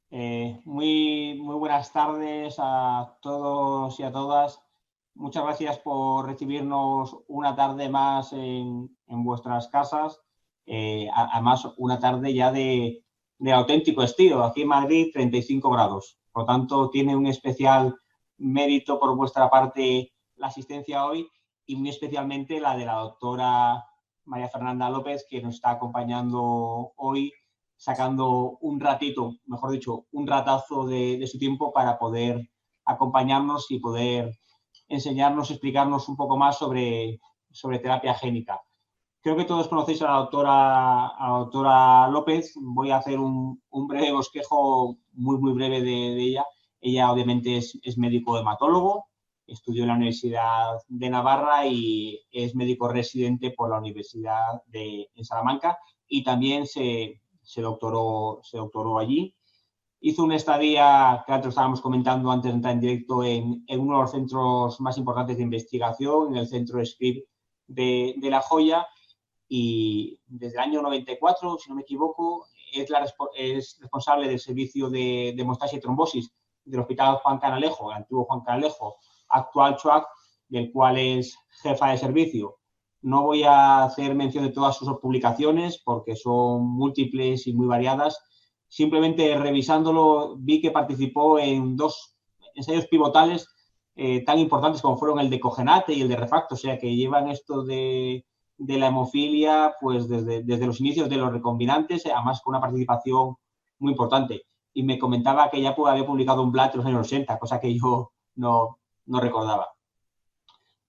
Muy buenas tardes a todos y a todas. Muchas gracias por recibirnos una tarde más en vuestras casas. Además, una tarde ya de auténtico estilo. Aquí en Madrid, 35 grados. Por lo tanto, tiene un especial mérito por vuestra parte la asistencia hoy y muy especialmente la de la doctora María Fernanda López, que nos está acompañando hoy, sacando un ratito, mejor dicho, un ratazo de su tiempo para poder acompañarnos y poder enseñarnos, explicarnos un poco más sobre terapia génica. Creo que todos conocéis a la doctora López. Voy a hacer un breve bosquejo muy breve de ella. Ella obviamente es médico hematólogo, estudió en la Universidad de Navarra y es médico residente por la Universidad de Salamanca y también se doctoró allí. Hizo una estadía, que antes estábamos comentando antes de entrar en directo, en uno de los centros más importantes de investigación, en el centro SCRIP de La Joya, y desde el año 94, si no me equivoco, es responsable del servicio de hemostasia y trombosis del Hospital Juan Canalejo, el antiguo Juan Canalejo, actual CHUAC, del cual es jefa de servicio. No voy a hacer mención de todas sus publicaciones porque son múltiples y muy variadas. Simplemente revisándolo vi que participó en dos ensayos pivotales tan importantes como fueron el de Cogenate y el de Refacto, o sea que llevan esto de la hemofilia pues desde los inicios de los recombinantes, además con una participación muy importante. Y me comentaba que ya había publicado un blad en los años 80, cosa que yo no recordaba.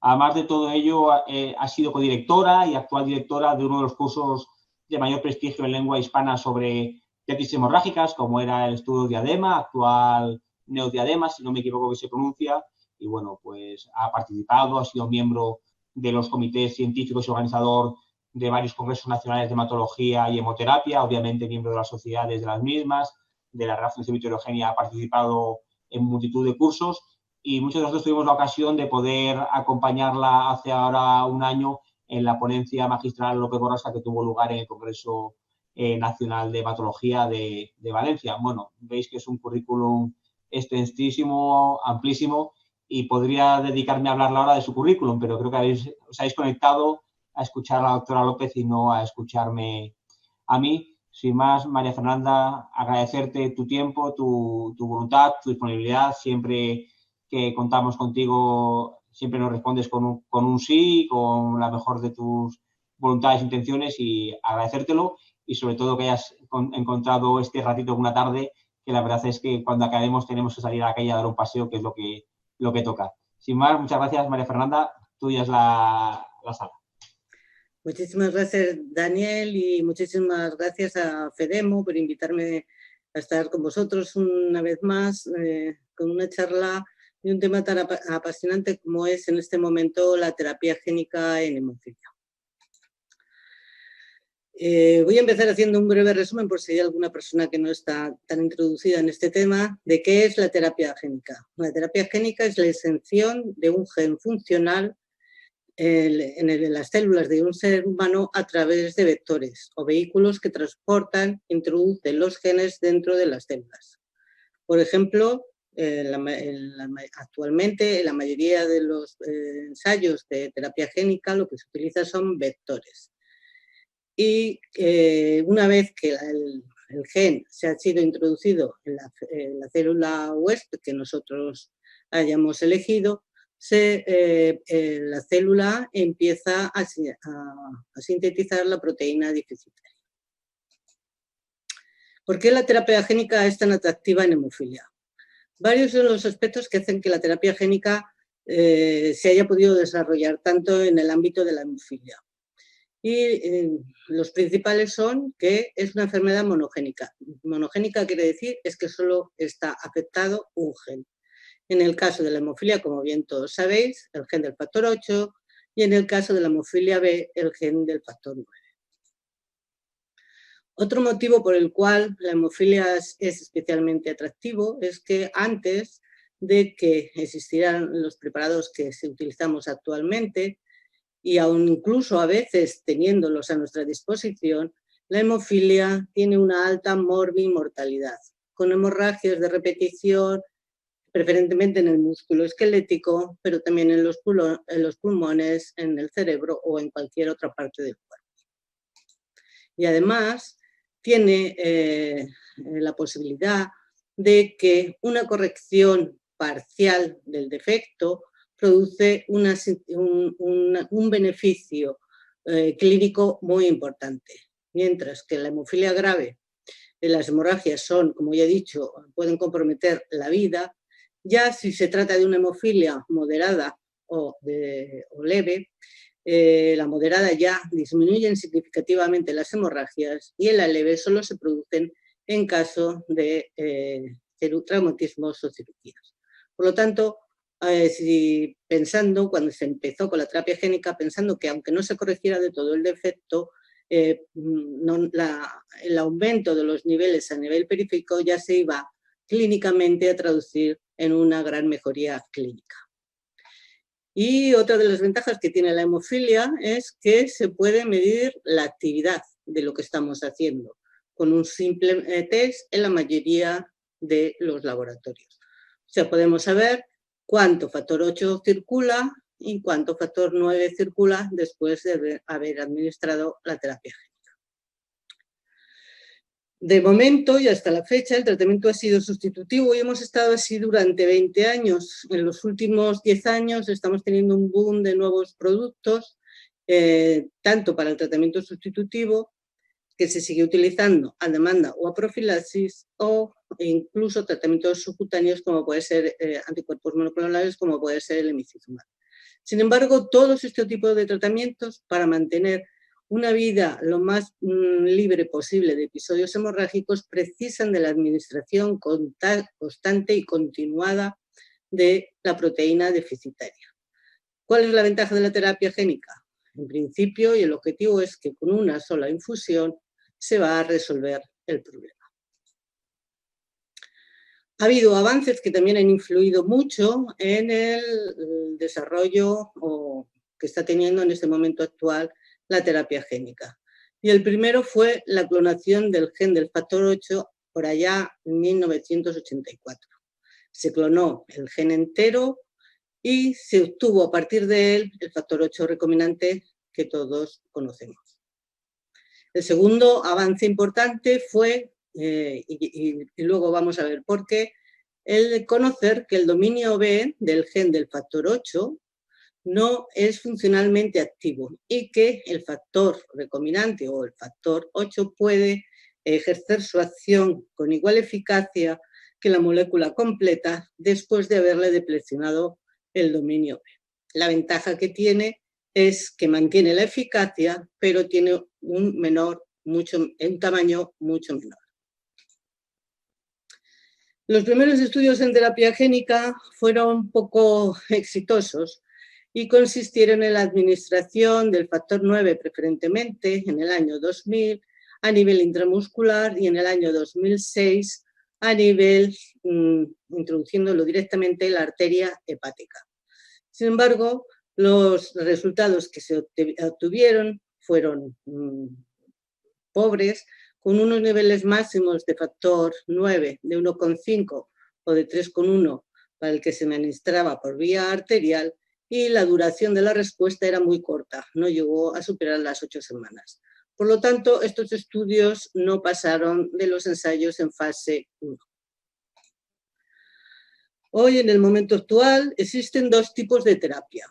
Además de todo ello, ha sido codirectora y actual directora de uno de los cursos de mayor prestigio en lengua hispana sobre tetis hemorrágicas, como era el estudio Diadema, actual Neodiadema, si no me equivoco que se pronuncia, y bueno, pues ha participado, ha sido miembro de los comités científicos y organizador de varios congresos nacionales de hematología y hemoterapia, obviamente miembro de las sociedades de las mismas, de la Real Fundación Heterogénea, ha participado en multitud de cursos y muchos de nosotros tuvimos la ocasión de poder acompañarla hace ahora un año en la ponencia magistral López Borrasca que tuvo lugar en el Congreso Nacional de Hematología de Valencia. Bueno, veis que es un currículum extensísimo, amplísimo, y podría dedicarme a hablarle ahora de su currículum, pero creo que os habéis conectado a escuchar a la doctora López y no a escucharme a mí. Sin más, María Fernanda, agradecerte tu tiempo, tu voluntad, tu disponibilidad. Siempre que contamos contigo, siempre nos respondes con un sí, con la mejor de tus voluntades e intenciones, y agradecértelo, y sobre todo que hayas encontrado este ratito una tarde, que la verdad es que cuando acabemos tenemos que salir a la calle a dar un paseo, que es lo que toca. Sin más, muchas gracias, María Fernanda. Tuya es la sala. Muchísimas gracias, Daniel, y muchísimas gracias a FEDEMO por invitarme a estar con vosotros una vez más con una charla de un tema tan apasionante como es en este momento la terapia génica en hemofilia. Voy a empezar haciendo un breve resumen por si hay alguna persona que no está tan introducida en este tema de qué es la terapia génica. La terapia génica es la exención de un gen funcional en las células de un ser humano a través de vectores o vehículos que transportan, introducen los genes dentro de las células. Por ejemplo, actualmente en la mayoría de los ensayos de terapia génica lo que se utiliza son vectores. Y una vez que el gen se ha sido introducido en la célula huésped que nosotros hayamos elegido, la célula empieza a sintetizar la proteína deficitaria. ¿Por qué la terapia génica es tan atractiva en hemofilia? Varios son los aspectos que hacen que la terapia génica se haya podido desarrollar tanto en el ámbito de la hemofilia. Y los principales son que es una enfermedad monogénica. Monogénica quiere decir es que solo está afectado un gen. En el caso de la hemofilia, como bien todos sabéis, el gen del factor 8, y en el caso de la hemofilia B, el gen del factor 9. Otro motivo por el cual la hemofilia es especialmente atractivo es que antes de que existieran los preparados que utilizamos actualmente, y aún incluso a veces teniéndolos a nuestra disposición, la hemofilia tiene una alta morbimortalidad, con hemorragias de repetición, preferentemente en el músculo esquelético, pero también en los pulmones, en el cerebro o en cualquier otra parte del cuerpo. Y además tiene la posibilidad de que una corrección parcial del defecto produce un beneficio clínico muy importante, mientras que la hemofilia grave, las hemorragias son, como ya he dicho, pueden comprometer la vida. Ya si se trata de una hemofilia moderada o leve, la moderada ya disminuyen significativamente las hemorragias y en la leve solo se producen en caso de traumatismos o cirugías. Por lo tanto, cuando se empezó con la terapia génica, pensando que aunque no se corrigiera de todo el defecto, el aumento de los niveles a nivel periférico ya se iba clínicamente a traducir en una gran mejoría clínica. Y otra de las ventajas que tiene la hemofilia es que se puede medir la actividad de lo que estamos haciendo con un simple test en la mayoría de los laboratorios. O sea, podemos saber cuánto factor 8 circula y cuánto factor 9 circula después de haber administrado la terapia génica. De momento y hasta la fecha el tratamiento ha sido sustitutivo y hemos estado así durante 20 años. En los últimos 10 años estamos teniendo un boom de nuevos productos, tanto para el tratamiento sustitutivo, que se sigue utilizando a demanda o a profilaxis, o incluso tratamientos subcutáneos como puede ser anticuerpos monoclonales, como puede ser el emicizumab. Sin embargo, todos este tipo de tratamientos para mantener una vida lo más libre posible de episodios hemorrágicos precisan de la administración constante y continuada de la proteína deficitaria. ¿Cuál es la ventaja de la terapia génica? En principio, y el objetivo es que con una sola infusión se va a resolver el problema. Ha habido avances que también han influido mucho en el desarrollo que está teniendo en este momento actual la terapia génica. Y el primero fue la clonación del gen del factor 8 por allá en 1984. Se clonó el gen entero y se obtuvo a partir de él el factor 8 recombinante que todos conocemos. El segundo avance importante fue, y luego vamos a ver por qué, el de conocer que el dominio B del gen del factor 8 no es funcionalmente activo y que el factor recombinante o el factor 8 puede ejercer su acción con igual eficacia que la molécula completa después de haberle deplecionado el dominio B. La ventaja que tiene es que mantiene la eficacia, pero tiene un tamaño mucho menor. Los primeros estudios en terapia génica fueron poco exitosos y consistieron en la administración del factor 9 preferentemente en el año 2000 a nivel intramuscular y en el año 2006 a nivel introduciéndolo directamente en la arteria hepática. Sin embargo, los resultados que se obtuvieron fueron pobres, con unos niveles máximos de factor 9 de 1,5 o de 3,1 para el que se administraba por vía arterial, y la duración de la respuesta era muy corta, no llegó a superar las 8 semanas. Por lo tanto, estos estudios no pasaron de los ensayos en fase 1. Hoy, en el momento actual, existen dos tipos de terapia.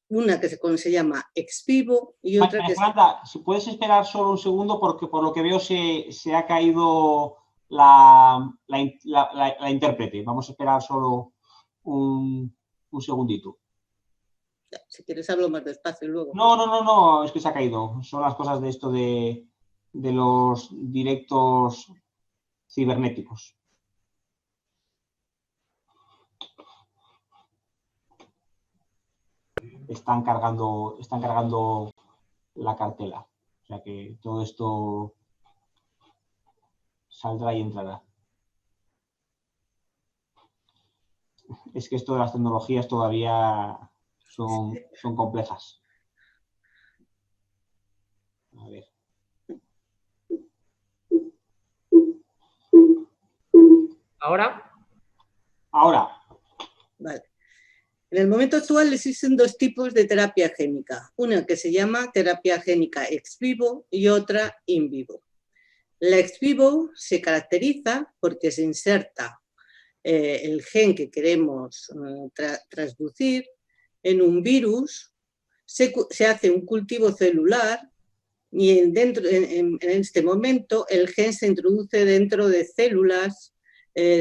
Una que se llama ex vivo y otra que... Fernanda, si puedes esperar solo un segundo, porque por lo que veo se ha caído la intérprete. Vamos a esperar solo un segundito. Si quieres hablo más despacio luego. No, es que se ha caído. Son las cosas de esto de los directos cibernéticos. Están cargando la cartela. O sea que todo esto saldrá y entrará. Es que esto de las tecnologías todavía son complejas. A ver. ¿Ahora? Ahora. Vale. En el momento actual existen dos tipos de terapia génica. Una que se llama terapia génica ex vivo y otra in vivo. La ex vivo se caracteriza porque se inserta el gen que queremos transducir en un virus, se hace un cultivo celular y en este momento el gen se introduce dentro de células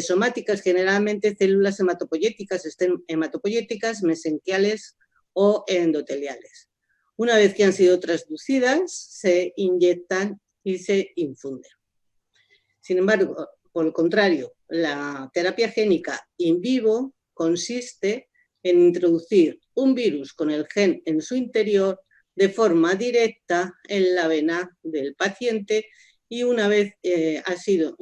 somáticas, generalmente células hematopoyéticas, mesenquiales o endoteliales. Una vez que han sido transducidas, se inyectan y se infunden. Sin embargo, por el contrario, la terapia génica in vivo consiste en introducir un virus con el gen en su interior de forma directa en la vena del paciente y una vez ha sido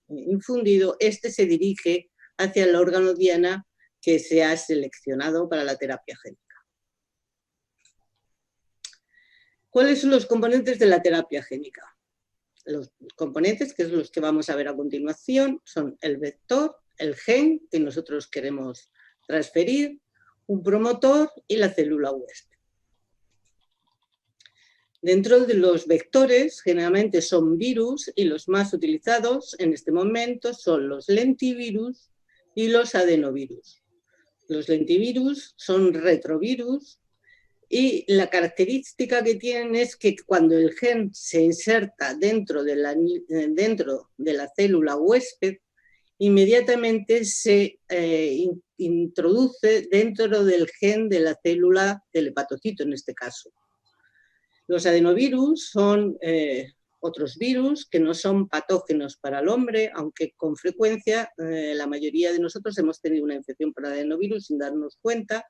infundido, este se dirige hacia el órgano diana que se ha seleccionado para la terapia génica. ¿Cuáles son los componentes de la terapia génica? Los componentes, que es los que vamos a ver a continuación, son el vector, el gen que nosotros queremos transferir, un promotor y la célula huésped. Dentro de los vectores, generalmente son virus y los más utilizados en este momento son los lentivirus y los adenovirus. Los lentivirus son retrovirus y la característica que tienen es que cuando el gen se inserta dentro de la célula huésped, inmediatamente se introduce dentro del gen de la célula del hepatocito en este caso. Los adenovirus son otros virus que no son patógenos para el hombre, aunque con frecuencia la mayoría de nosotros hemos tenido una infección por adenovirus sin darnos cuenta,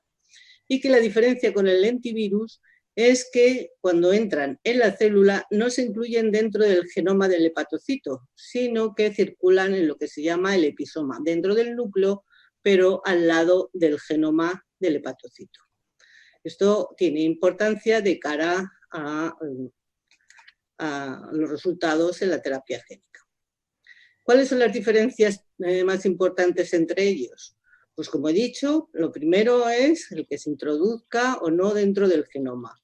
y que la diferencia con el lentivirus es que cuando entran en la célula no se incluyen dentro del genoma del hepatocito, sino que circulan en lo que se llama el episoma, dentro del núcleo, pero al lado del genoma del hepatocito. Esto tiene importancia de cara a los resultados en la terapia génica. ¿Cuáles son las diferencias más importantes entre ellos? Pues como he dicho, lo primero es el que se introduzca o no dentro del genoma,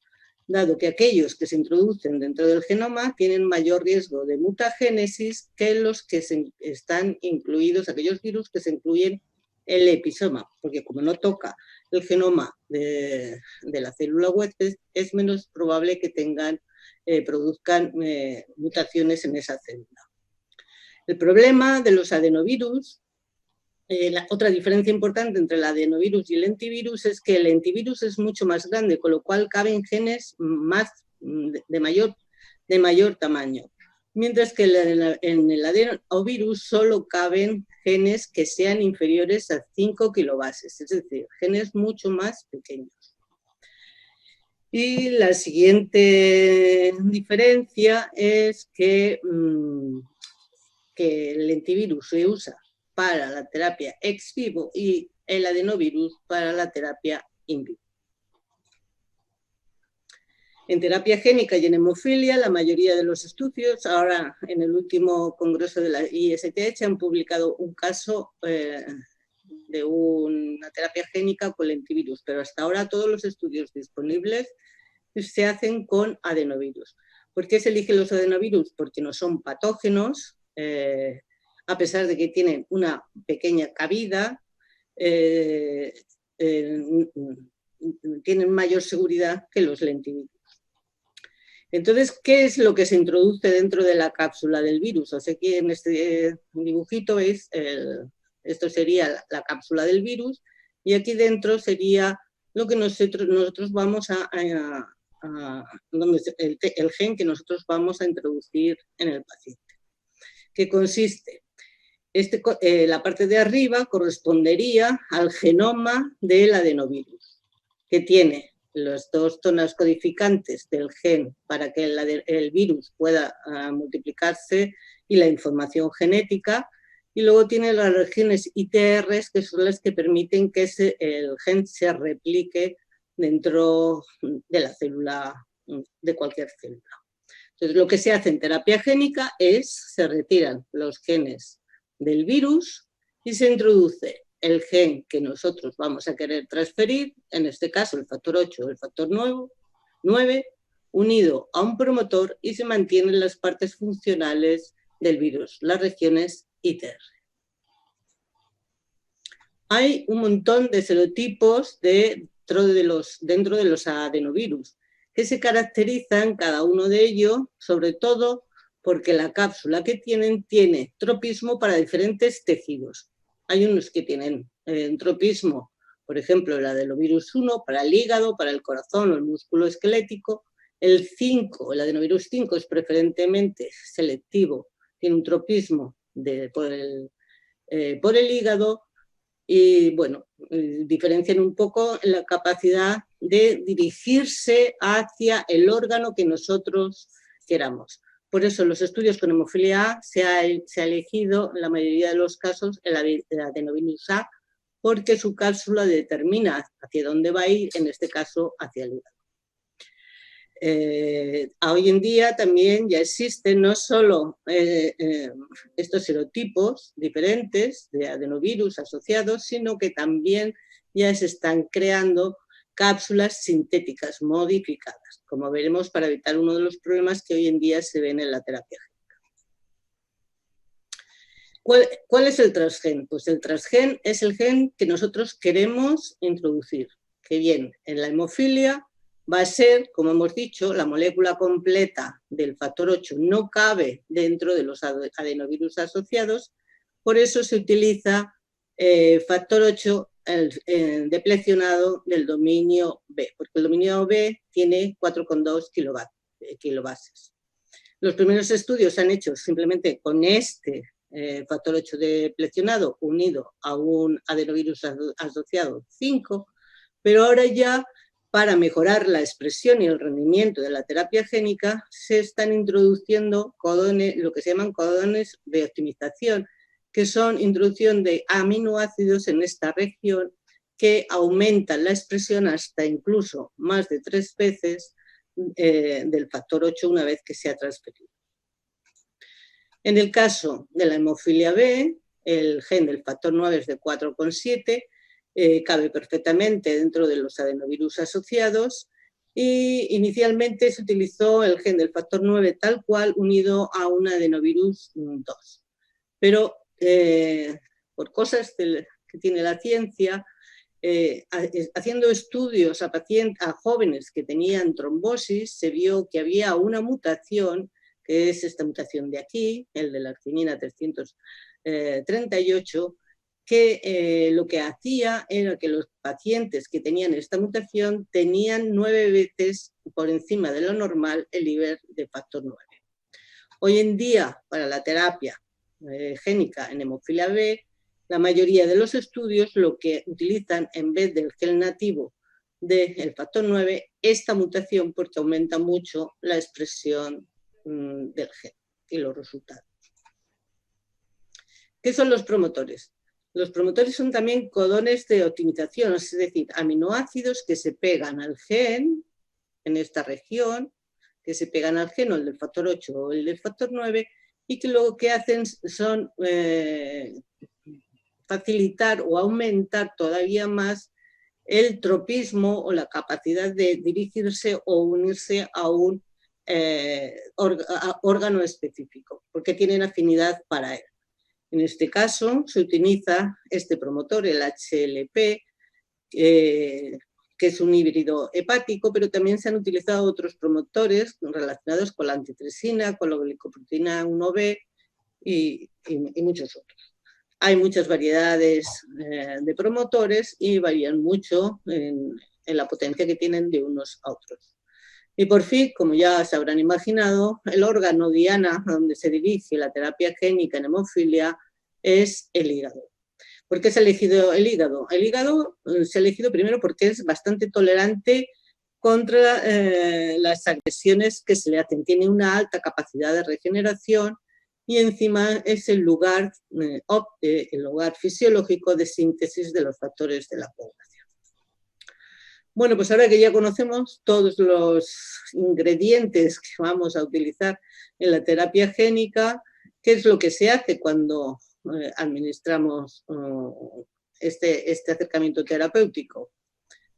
dado que aquellos que se introducen dentro del genoma tienen mayor riesgo de mutagénesis que los que están incluidos, aquellos virus que se incluyen en el episoma, porque como no toca el genoma de la célula huésped, es menos probable que produzcan mutaciones en esa célula. El problema de los adenovirus, la otra diferencia importante entre el adenovirus y el lentivirus es que el lentivirus es mucho más grande, con lo cual caben genes de mayor tamaño, mientras que en el adenovirus solo caben genes que sean inferiores a 5 kilobases, es decir, genes mucho más pequeños. Y la siguiente diferencia es que el lentivirus se usa para la terapia ex vivo y el adenovirus para la terapia in vivo. En terapia génica y en hemofilia, la mayoría de los estudios, ahora en el último congreso de la ISTH, han publicado un caso de una terapia génica con lentivirus, pero hasta ahora todos los estudios disponibles se hacen con adenovirus. ¿Por qué se eligen los adenovirus? Porque no son patógenos, a pesar de que tienen una pequeña cabida, tienen mayor seguridad que los lentivirus. Entonces, ¿qué es lo que se introduce dentro de la cápsula del virus? O sea, aquí en este dibujito veis, esto sería la cápsula del virus y aquí dentro sería lo que nosotros vamos el gen que nosotros vamos a introducir en el paciente. ¿Qué consiste? La parte de arriba correspondería al genoma del adenovirus, que tiene las dos zonas codificantes del gen para que el virus pueda multiplicarse y la información genética, y luego tiene las regiones ITRs, que son las que permiten que el gen se replique dentro de la célula, de cualquier célula. Entonces, lo que se hace en terapia génica es, se retiran los genes del virus y se introduce el gen que nosotros vamos a querer transferir, en este caso el factor 8 o el factor 9, unido a un promotor y se mantienen las partes funcionales del virus, las regiones ITR. Hay un montón de serotipos dentro de los adenovirus que se caracterizan cada uno de ellos, sobre todo porque la cápsula que tienen tiene tropismo para diferentes tejidos. Hay unos que tienen tropismo, por ejemplo, el adenovirus 1 para el hígado, para el corazón o el músculo esquelético. El 5, el adenovirus 5 es preferentemente selectivo, tiene un tropismo por el hígado y, bueno, diferencian un poco la capacidad de dirigirse hacia el órgano que nosotros queramos. Por eso en los estudios con hemofilia A se ha elegido en la mayoría de los casos el adenovirus A porque su cápsula determina hacia dónde va a ir, en este caso hacia el hígado. Hoy en día también ya existen no solo estos serotipos diferentes de adenovirus asociados, sino que también ya se están creando cápsulas sintéticas modificadas, como veremos, para evitar uno de los problemas que hoy en día se ven en la terapia génica. ¿Cuál es el transgen? Pues el transgen es el gen que nosotros queremos introducir, que bien, en la hemofilia va a ser, como hemos dicho, la molécula completa del factor 8 no cabe dentro de los adenovirus asociados, por eso se utiliza factor 8 deplecionado del dominio B, porque el dominio B tiene 4,2 kilobases. Los primeros estudios se han hecho simplemente con este factor 8 deplecionado unido a un adenovirus asociado 5, pero ahora ya para mejorar la expresión y el rendimiento de la terapia génica se están introduciendo codones, lo que se llaman codones de optimización, que son introducción de aminoácidos en esta región que aumentan la expresión hasta incluso más de 3 veces del factor 8 una vez que se ha transferido. En el caso de la hemofilia B, el gen del factor 9 es de 4,7, cabe perfectamente dentro de los adenovirus asociados y inicialmente se utilizó el gen del factor 9 tal cual unido a un adenovirus 2. Pero por cosas que tiene la ciencia, haciendo estudios a jóvenes que tenían trombosis, se vio que había una mutación, que es esta mutación de aquí, el de la arginina 338, que lo que hacía era que los pacientes que tenían esta mutación tenían 9 veces por encima de lo normal el nivel de factor 9. Hoy en día, para la terapia génica en hemofilia B, la mayoría de los estudios lo que utilizan en vez del gen nativo del factor 9, esta mutación porque aumenta mucho la expresión del gen y los resultados. ¿Qué son los promotores? Los promotores son también codones de optimización, es decir, aminoácidos que se pegan al gen en esta región, que se pegan al gen o el del factor 8 o el del factor 9 y que lo que hacen son facilitar o aumentar todavía más el tropismo o la capacidad de dirigirse o unirse a un órgano específico, porque tienen afinidad para él. En este caso se utiliza este promotor, el HLP, que es un híbrido hepático, pero también se han utilizado otros promotores relacionados con la antitresina, con la glicoproteína 1B y muchos otros. Hay muchas variedades de promotores y varían mucho en la potencia que tienen de unos a otros. Y por fin, como ya se habrán imaginado, el órgano diana donde se dirige la terapia génica en hemofilia es el hígado. ¿Por qué se ha elegido el hígado? El hígado se ha elegido primero porque es bastante tolerante contra las agresiones que se le hacen. Tiene una alta capacidad de regeneración y encima es el lugar fisiológico de síntesis de los factores de la población. Bueno, pues ahora que ya conocemos todos los ingredientes que vamos a utilizar en la terapia génica, ¿qué es lo que se hace cuando administramos este acercamiento terapéutico?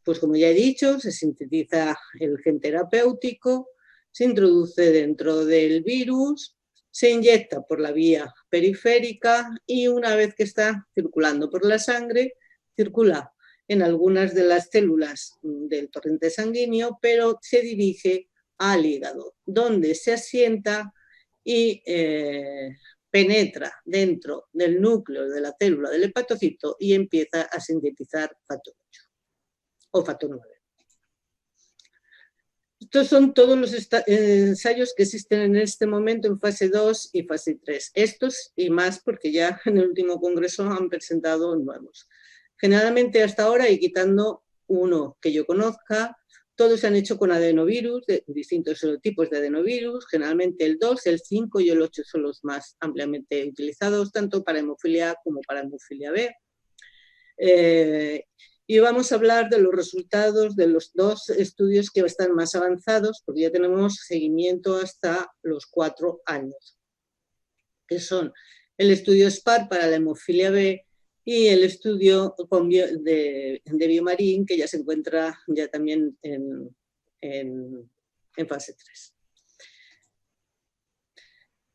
Pues como ya he dicho, se sintetiza el gen terapéutico, se introduce dentro del virus, se inyecta por la vía periférica y una vez que está circulando por la sangre, circula en algunas de las células del torrente sanguíneo, pero se dirige al hígado, donde se asienta y penetra dentro del núcleo de la célula del hepatocito y empieza a sintetizar factor 8 o factor 9. Estos son todos los ensayos que existen en este momento en fase 2 y fase 3. Estos y más porque ya en el último congreso han presentado nuevos. Generalmente hasta ahora, y quitando uno que yo conozca, todos se han hecho con adenovirus, de distintos serotipos de adenovirus. Generalmente el 2, el 5 y el 8 son los más ampliamente utilizados, tanto para hemofilia A como para hemofilia B. Y vamos a hablar de los resultados de los dos estudios que están más avanzados, porque ya tenemos seguimiento hasta los 4 años, que son el estudio SPAR para la hemofilia B y el estudio de Biomarin, que ya se encuentra ya también en fase 3.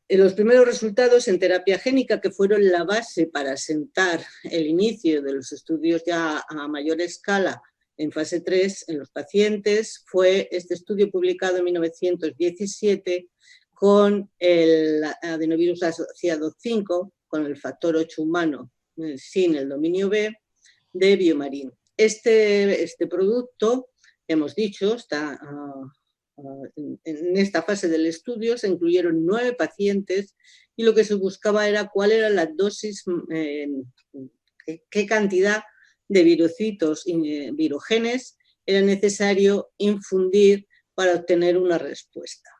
Los primeros resultados en terapia génica, que fueron la base para sentar el inicio de los estudios ya a mayor escala en fase 3 en los pacientes, fue este estudio publicado en 1917 con el adenovirus asociado 5, con el factor 8 humano sin el dominio B, de Biomarin. Este producto, hemos dicho, está... en esta fase del estudio se incluyeron 9 pacientes y lo que se buscaba era cuál era la dosis, qué cantidad de virocitos y virogenes era necesario infundir para obtener una respuesta.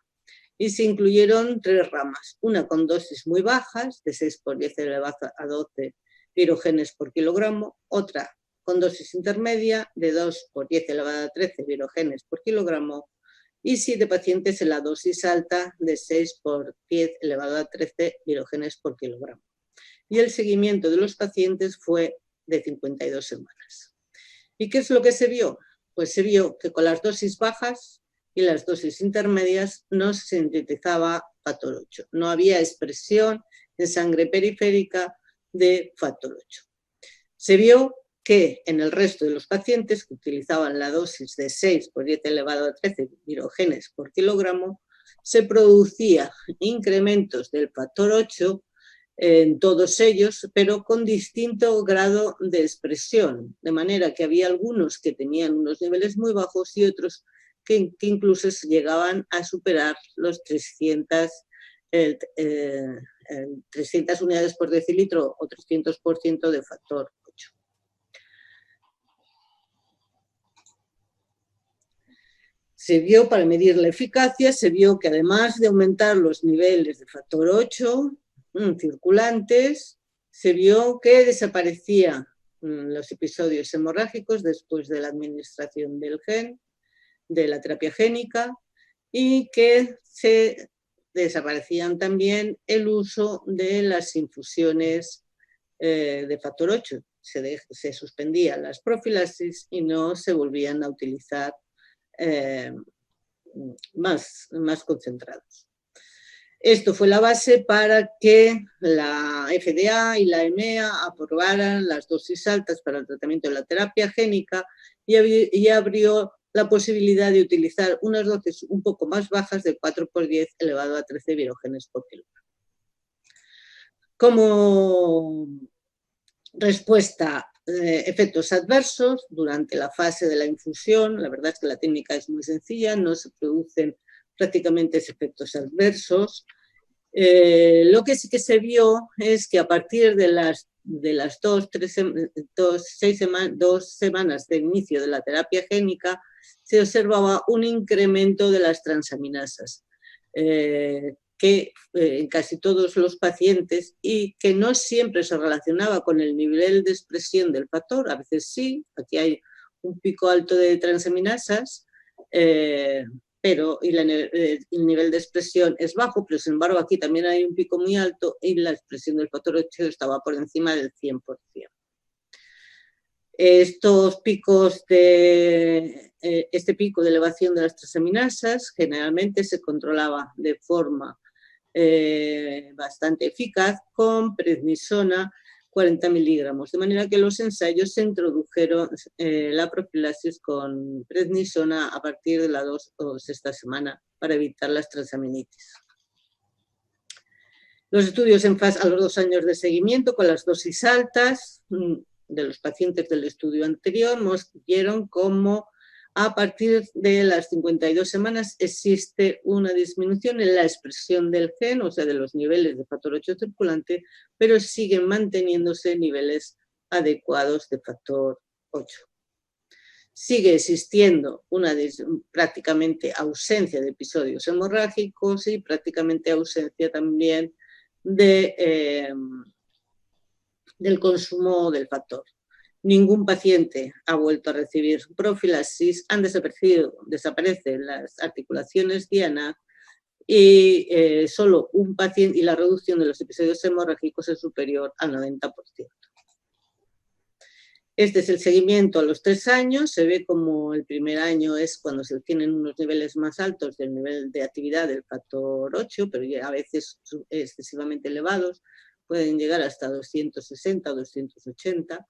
Y se incluyeron 3 ramas, una con dosis muy bajas, de 6 por 10 elevado a 12 virogenes por kilogramo, otra con dosis intermedia, de 2 por 10 elevado a 13 virogenes por kilogramo, y 7 pacientes en la dosis alta de 6 por 10 elevado a 13 virogenes por kilogramo. Y el seguimiento de los pacientes fue de 52 semanas. ¿Y qué es lo que se vio? Pues se vio que con las dosis bajas y las dosis intermedias no se sintetizaba factor 8. No había expresión en sangre periférica de factor 8. Se vio que en el resto de los pacientes que utilizaban la dosis de 6 por 10 elevado a 13 virogenes por kilogramo, se producía incrementos del factor 8 en todos ellos, pero con distinto grado de expresión, de manera que había algunos que tenían unos niveles muy bajos y otros que incluso llegaban a superar los 300 unidades por decilitro o 300% de factor 8. Se vio, para medir la eficacia, se vio que además de aumentar los niveles de factor 8 circulantes, se vio que desaparecían los episodios hemorrágicos después de la administración del gen, de la terapia génica, y que se desaparecían también el uso de las infusiones de factor 8. Se suspendían las profilaxis y no se volvían a utilizar más concentrados. Esto fue la base para que la FDA y la EMEA aprobaran las dosis altas para el tratamiento de la terapia génica y abrió la posibilidad de utilizar unas dosis un poco más bajas de 4 por 10 elevado a 13 virogenes por kilogramo. Como respuesta, efectos adversos durante la fase de la infusión, la verdad es que la técnica es muy sencilla, no se producen prácticamente efectos adversos. Lo que sí que se vio es que a partir de las 2 semanas de inicio de la terapia génica se observaba un incremento de las transaminasas, que en casi todos los pacientes, y que no siempre se relacionaba con el nivel de expresión del factor, a veces sí, aquí hay un pico alto de transaminasas, pero el nivel de expresión es bajo, pero sin embargo aquí también hay un pico muy alto y la expresión del factor 8 estaba por encima del 100%. Estos picos este pico de elevación de las transaminasas generalmente se controlaba de forma bastante eficaz con prednisona 40 miligramos, de manera que en los ensayos se introdujeron la profilaxis con prednisona a partir de la 2 o 6ª semana para evitar las transaminitis. Los estudios en fase a los 2 años de seguimiento con las dosis altas de los pacientes del estudio anterior mostraron cómo a partir de las 52 semanas existe una disminución en la expresión del gen, o sea, de los niveles de factor 8 circulante, pero siguen manteniéndose niveles adecuados de factor 8. Sigue existiendo una prácticamente ausencia de episodios hemorrágicos y prácticamente ausencia también del consumo del factor. Ningún paciente ha vuelto a recibir profilaxis, han desaparecen las articulaciones diana y solo un paciente, y la reducción de los episodios hemorrágicos es superior al 90%. Este es el seguimiento a los 3 años, se ve como el primer año es cuando se tienen unos niveles más altos del nivel de actividad del factor 8, pero ya a veces excesivamente elevados, pueden llegar hasta 260 o 280,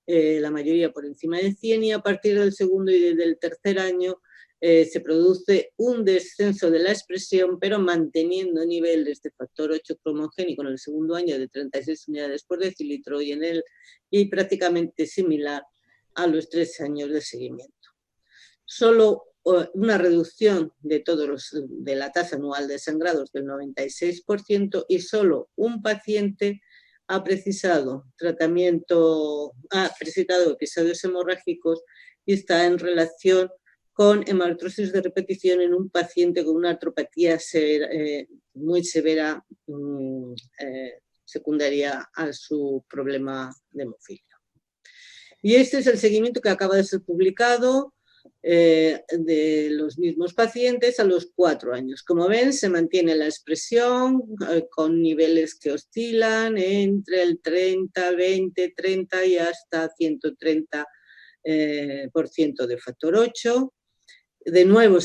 la mayoría por encima de 100, y a partir del segundo y del tercer año se produce un descenso de la expresión, pero manteniendo niveles de factor 8 cromogénico en el segundo año de 36 unidades por decilitro y prácticamente similar a los 3 años de seguimiento. Solo una reducción de la tasa anual de sangrados del 96% y solo un paciente ha precisado episodios hemorrágicos y está en relación con hematrosis de repetición en un paciente con una artropatía muy severa secundaria a su problema de hemofilia. Y este es el seguimiento que acaba de ser publicado de los mismos pacientes a los 4 años. Como ven, se mantiene la expresión con niveles que oscilan entre el 30, 20, 30 y hasta 130% de factor 8. De nuevo,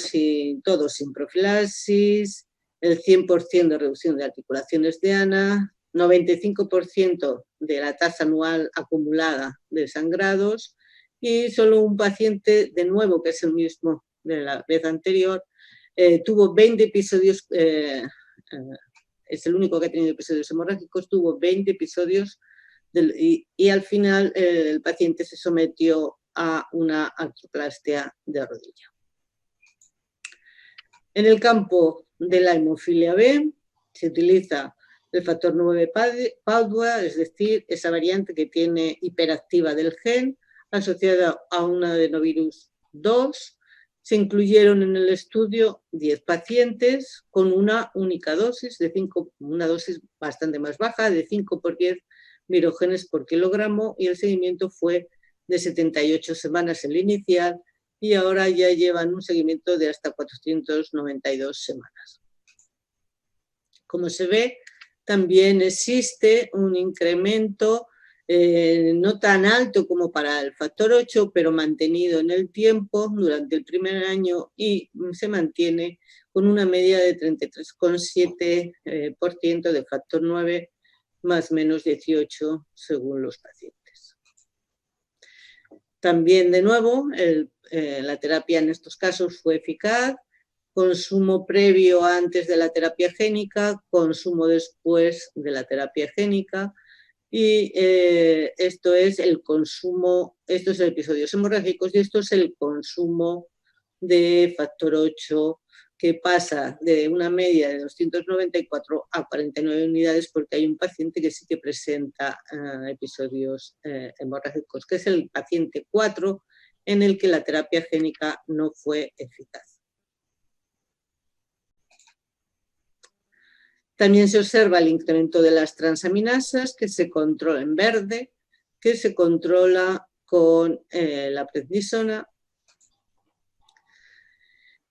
todo sin profilaxis, el 100% de reducción de articulaciones diana, 95% de la tasa anual acumulada de sangrados, y solo un paciente, de nuevo, que es el mismo de la vez anterior, tuvo 20 episodios, es el único que ha tenido episodios hemorrágicos, tuvo 20 episodios y al final el paciente se sometió a una artroplastia de rodilla. En el campo de la hemofilia B se utiliza el factor 9 Padua, es decir, esa variante que tiene hiperactiva del gen, asociada a un adenovirus 2. Se incluyeron en el estudio 10 pacientes con una única dosis, una dosis bastante más baja, de 5 por 10 virogenes por kilogramo, y el seguimiento fue de 78 semanas el inicial, y ahora ya llevan un seguimiento de hasta 492 semanas. Como se ve, también existe un incremento no tan alto como para el factor 8, pero mantenido en el tiempo durante el primer año, y se mantiene con una media de 33,7% de factor 9 más menos 18 según los pacientes. También, de nuevo, la terapia en estos casos fue eficaz. Consumo previo antes de la terapia génica, consumo después de la terapia génica, y esto es el consumo, estos son episodios hemorrágicos, y esto es el consumo de factor 8, que pasa de una media de 294 a 49 unidades, porque hay un paciente que sí que presenta episodios hemorrágicos, que es el paciente 4, en el que la terapia génica no fue eficaz. También se observa el incremento de las transaminasas, que se controla en verde, que se controla con la prednisona.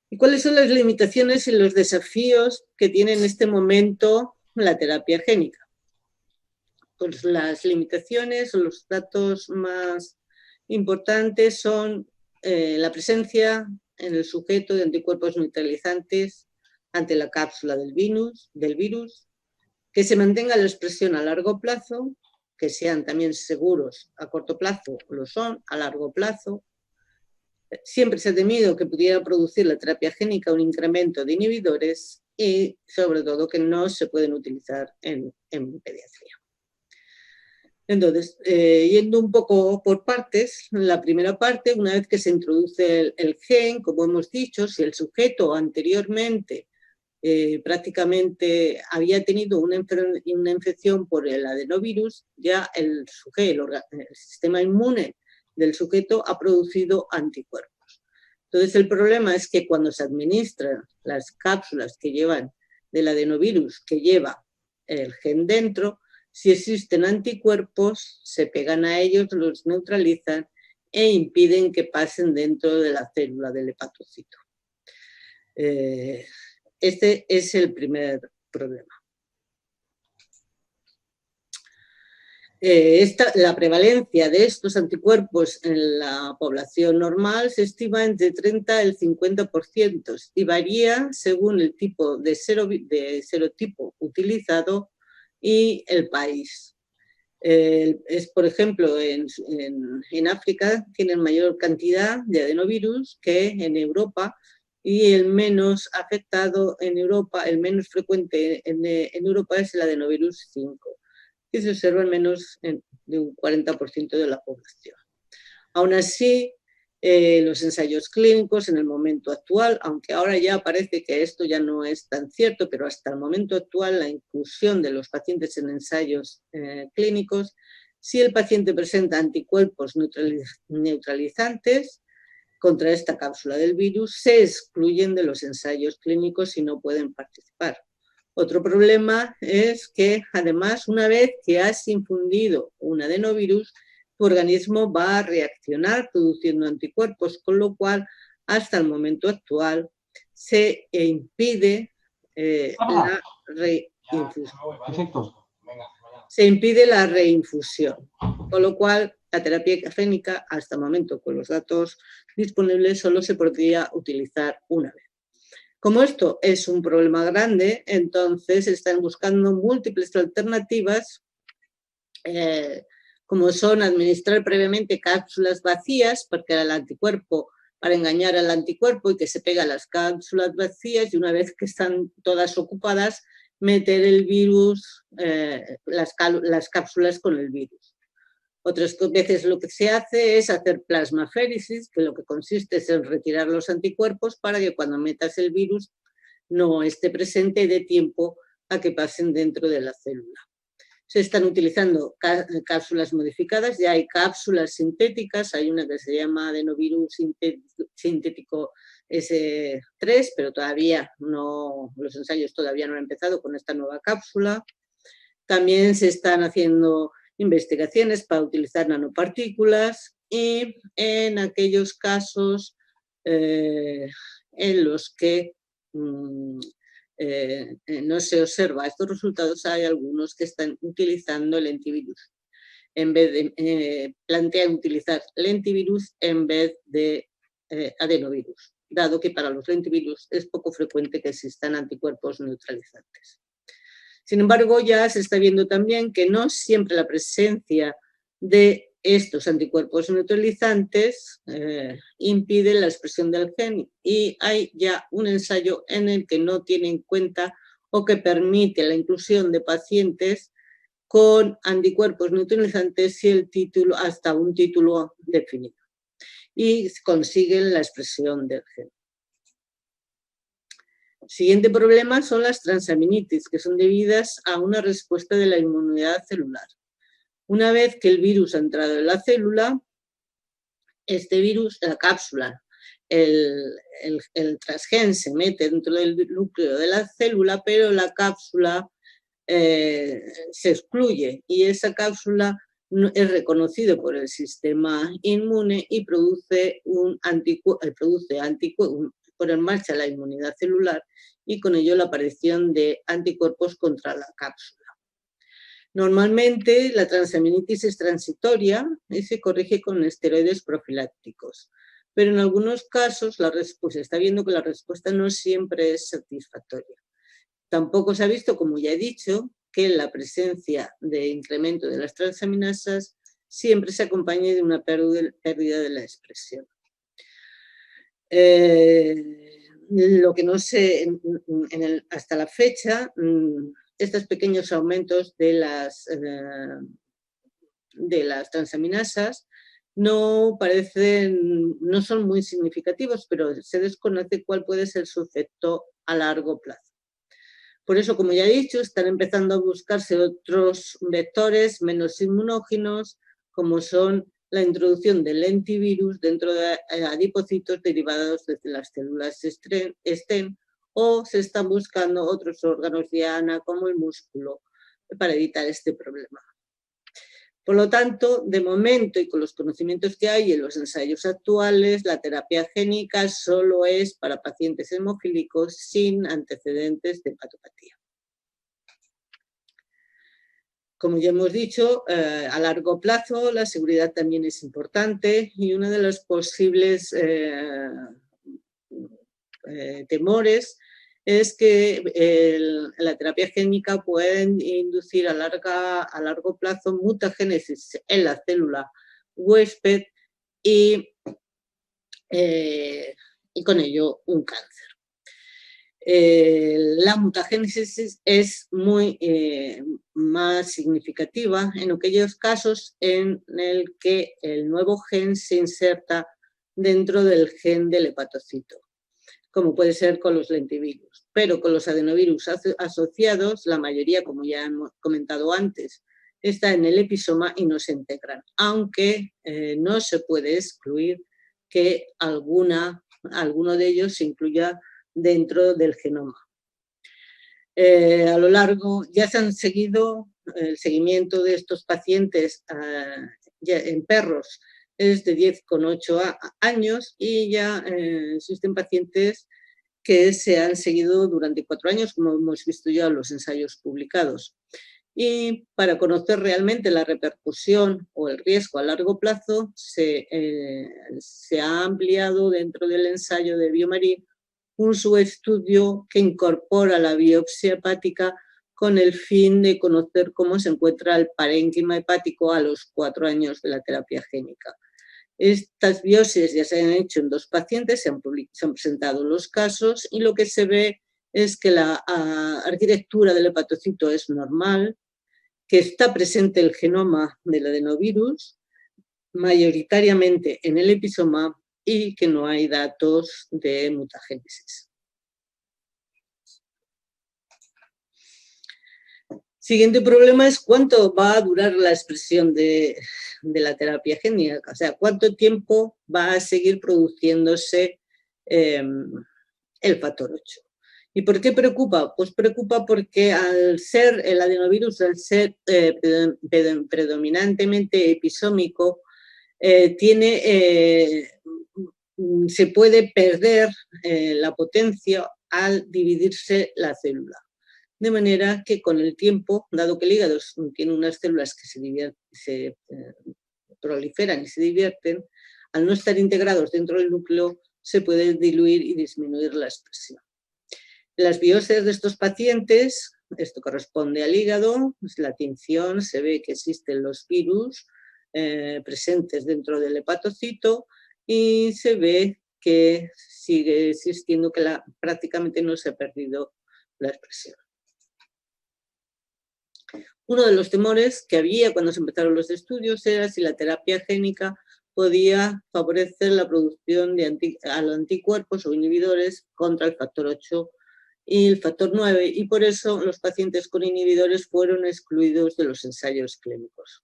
¿Y cuáles son las limitaciones y los desafíos que tiene en este momento la terapia génica? Pues las limitaciones o los datos más importantes son la presencia en el sujeto de anticuerpos neutralizantes ante la cápsula del virus, que se mantenga la expresión a largo plazo, que sean también seguros a corto plazo, lo son a largo plazo. Siempre se ha temido que pudiera producir la terapia génica un incremento de inhibidores y, sobre todo, que no se pueden utilizar en pediatría. Entonces, yendo un poco por partes, la primera parte, una vez que se introduce el gen, como hemos dicho, si el sujeto anteriormente prácticamente había tenido una infección por el adenovirus, ya el sistema inmune del sujeto ha producido anticuerpos. Entonces, el problema es que cuando se administran las cápsulas que llevan del adenovirus, que lleva el gen dentro, si existen anticuerpos, se pegan a ellos, los neutralizan e impiden que pasen dentro de la célula del hepatocito. Este es el primer problema. La prevalencia de estos anticuerpos en la población normal se estima entre 30 y el 50% y varía según el tipo de serotipo utilizado y el país. Por ejemplo, en África tienen mayor cantidad de adenovirus que en Europa, y el menos afectado en Europa, el menos frecuente en Europa es el adenovirus 5, que se observa en menos de un 40% de la población. Aún así, los ensayos clínicos en el momento actual, aunque ahora ya parece que esto ya no es tan cierto, pero hasta el momento actual la inclusión de los pacientes en ensayos clínicos, si el paciente presenta anticuerpos neutralizantes contra esta cápsula del virus, se excluyen de los ensayos clínicos y no pueden participar. Otro problema es que, además, una vez que has infundido un adenovirus, tu organismo va a reaccionar produciendo anticuerpos, con lo cual, hasta el momento actual, se impide la reinfusión. Se impide la reinfusión, con lo cual la terapia génica, hasta el momento, con los datos disponibles, solo se podría utilizar una vez. Como esto es un problema grande, entonces están buscando múltiples alternativas, como son administrar previamente cápsulas vacías, porque el anticuerpo, para engañar al anticuerpo y que se pega a las cápsulas vacías, y una vez que están todas ocupadas, meter el virus, las cápsulas con el virus. Otras veces lo que se hace es hacer plasmaféresis, que lo que consiste es en retirar los anticuerpos para que cuando metas el virus no esté presente y dé tiempo a que pasen dentro de la célula. Se están utilizando cápsulas modificadas, ya hay cápsulas sintéticas, hay una que se llama adenovirus sintético S3, pero todavía no, los ensayos todavía no han empezado con esta nueva cápsula. También se están haciendo investigaciones para utilizar nanopartículas y en aquellos casos en los que no se observa estos resultados, hay algunos que están utilizando lentivirus. En vez de plantean utilizar lentivirus en vez de adenovirus, dado que para los lentivirus es poco frecuente que existan anticuerpos neutralizantes. Sin embargo, ya se está viendo también que no siempre la presencia de estos anticuerpos neutralizantes impide la expresión del gen, y hay ya un ensayo en el que no tiene en cuenta o que permite la inclusión de pacientes con anticuerpos neutralizantes y el título, hasta un título definido, y consiguen la expresión del gen. Siguiente problema son las transaminitis, que son debidas a una respuesta de la inmunidad celular. Una vez que el virus ha entrado en la célula, este virus, la cápsula, el transgen se mete dentro del núcleo de la célula, pero la cápsula se excluye y esa cápsula es reconocido por el sistema inmune y produce pone en marcha la inmunidad celular y con ello la aparición de anticuerpos contra la cápsula. Normalmente la transaminitis es transitoria y se corrige con esteroides profilácticos, pero en algunos casos se está viendo que la respuesta no siempre es satisfactoria. Tampoco se ha visto, como ya he dicho, que la presencia de incremento de las transaminasas siempre se acompañe de una pérdida de la expresión. Lo que no sé, hasta la fecha, estos pequeños aumentos de las transaminasas no son muy significativos, pero se desconoce cuál puede ser su efecto a largo plazo. Por eso, como ya he dicho, están empezando a buscarse otros vectores menos inmunógenos, como son la introducción del lentivirus dentro de adipocitos derivados de las células STEM, o se están buscando otros órganos diana como el músculo para evitar este problema. Por lo tanto, de momento y con los conocimientos que hay en los ensayos actuales, la terapia génica solo es para pacientes hemofílicos sin antecedentes de hepatopatía. Como ya hemos dicho, a largo plazo la seguridad también es importante y uno de los posibles temores es que la terapia génica puede inducir a largo plazo mutagénesis en la célula huésped y con ello un cáncer. La mutagénesis es muy más significativa en aquellos casos en el que el nuevo gen se inserta dentro del gen del hepatocito, como puede ser con los lentivirus. Pero con los adenovirus asociados, la mayoría, como ya hemos comentado antes, está en el episoma y no se integran, aunque no se puede excluir que alguno de ellos se incluya dentro del genoma. A lo largo, ya se han seguido el seguimiento de estos pacientes en perros es de 10,8 años y ya existen pacientes que se han seguido durante 4 años, como hemos visto ya en los ensayos publicados. Y para conocer realmente la repercusión o el riesgo a largo plazo, se ha ampliado dentro del ensayo de Biomarin un subestudio que incorpora la biopsia hepática con el fin de conocer cómo se encuentra el parénquima hepático a los 4 años de la terapia génica. Estas biopsias ya se han hecho en 2 pacientes, se han presentado los casos y lo que se ve es que la arquitectura del hepatocito es normal, que está presente el genoma del adenovirus, mayoritariamente en el episoma, y que no hay datos de mutagénesis. Siguiente problema es cuánto va a durar la expresión de la terapia génica, o sea, cuánto tiempo va a seguir produciéndose el factor 8. ¿Y por qué preocupa? Pues preocupa porque al ser el adenovirus, al ser predominantemente episómico, se puede perder la potencia al dividirse la célula. De manera que con el tiempo, dado que el hígado tiene unas células que se proliferan y se divierten, al no estar integrados dentro del núcleo, se puede diluir y disminuir la expresión. En las biopsias de estos pacientes, esto corresponde al hígado, la tinción, se ve que existen los virus presentes dentro del hepatocito y se ve que sigue existiendo, que prácticamente no se ha perdido la expresión. Uno de los temores que había cuando se empezaron los estudios era si la terapia génica podía favorecer la producción de anticuerpos o inhibidores contra el factor 8 y el factor 9, y por eso los pacientes con inhibidores fueron excluidos de los ensayos clínicos.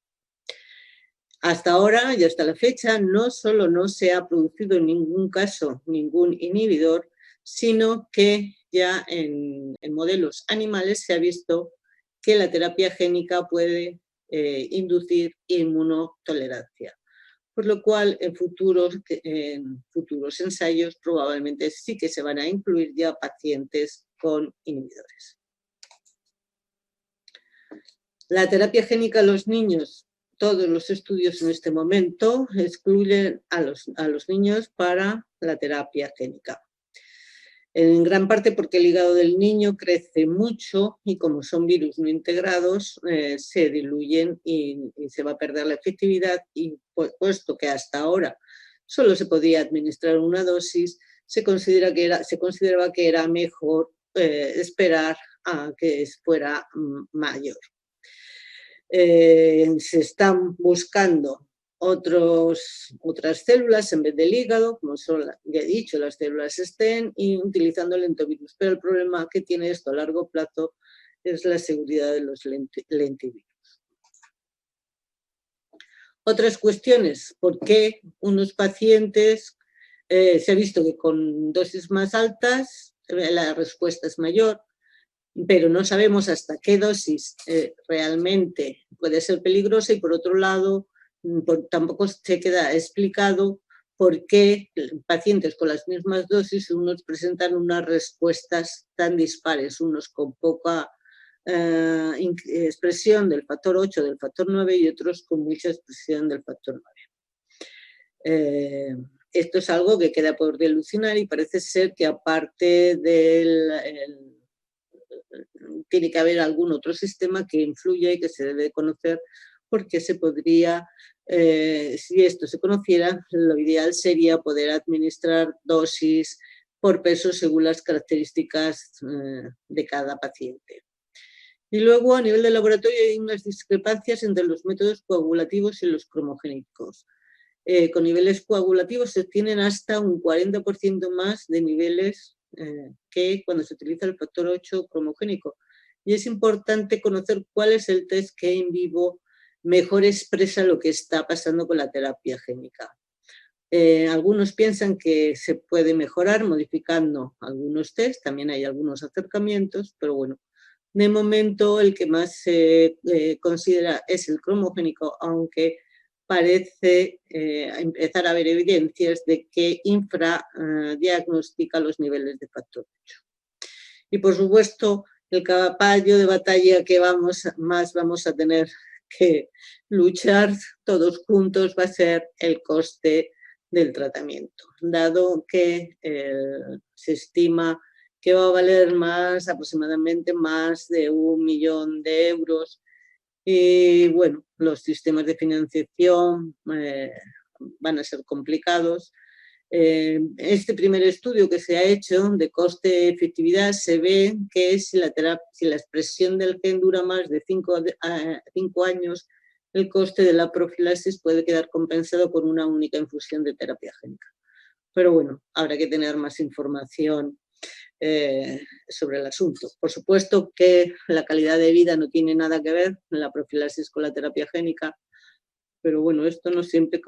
Hasta ahora y hasta la fecha no solo no se ha producido en ningún caso ningún inhibidor, sino que ya en modelos animales se ha visto que la terapia génica puede inducir inmunotolerancia. por lo cual en futuros ensayos probablemente sí que se van a incluir ya pacientes con inhibidores. La terapia génica a los niños, todos los estudios en este momento excluyen a los niños para la terapia génica. En gran parte porque el hígado del niño crece mucho y como son virus no integrados, se diluyen y se va a perder la efectividad, y puesto que hasta ahora solo se podía administrar una dosis, se consideraba que era mejor esperar a que fuera mayor. Se están buscando otras células en vez del hígado, como son, ya he dicho, las células STEM, y utilizando lentivirus. Pero el problema que tiene esto a largo plazo es la seguridad de los lentivirus. Otras cuestiones: ¿por qué unos pacientes se ha visto que con dosis más altas la respuesta es mayor, pero no sabemos hasta qué dosis realmente puede ser peligrosa? Y por otro lado, tampoco se queda explicado por qué pacientes con las mismas dosis, unos presentan unas respuestas tan dispares, unos con poca expresión del factor 8, del factor 9, y otros con mucha expresión del factor 9. Esto es algo que queda por dilucidar, y parece ser que aparte tiene que haber algún otro sistema que influya y que se debe conocer, porque se podría, si esto se conociera, lo ideal sería poder administrar dosis por peso según las características de cada paciente. Y luego, a nivel de laboratorio, hay unas discrepancias entre los métodos coagulativos y los cromogénicos. Con niveles coagulativos se obtienen hasta un 40% más de niveles que cuando se utiliza el factor 8 cromogénico. Y es importante conocer cuál es el test que en vivo mejor expresa lo que está pasando con la terapia génica. Algunos piensan que se puede mejorar modificando algunos test, también hay algunos acercamientos, pero bueno, de momento el que más se considera es el cromogénico, aunque parece empezar a haber evidencias de que infradiagnostica los niveles de factor 8. Y por supuesto, el caballo de batalla que más vamos a tener que luchar todos juntos va a ser el coste del tratamiento, dado que se estima que va a valer aproximadamente más de 1 millón de euros. Y bueno, los sistemas de financiación van a ser complicados. Este primer estudio que se ha hecho de coste-efectividad se ve que si la expresión del gen dura más de 5 años, el coste de la profilaxis puede quedar compensado con una única infusión de terapia génica. Pero bueno, habrá que tener más información sobre el asunto. Por supuesto que la calidad de vida no tiene nada que ver en la profilaxis con la terapia génica, pero bueno, esto no siempre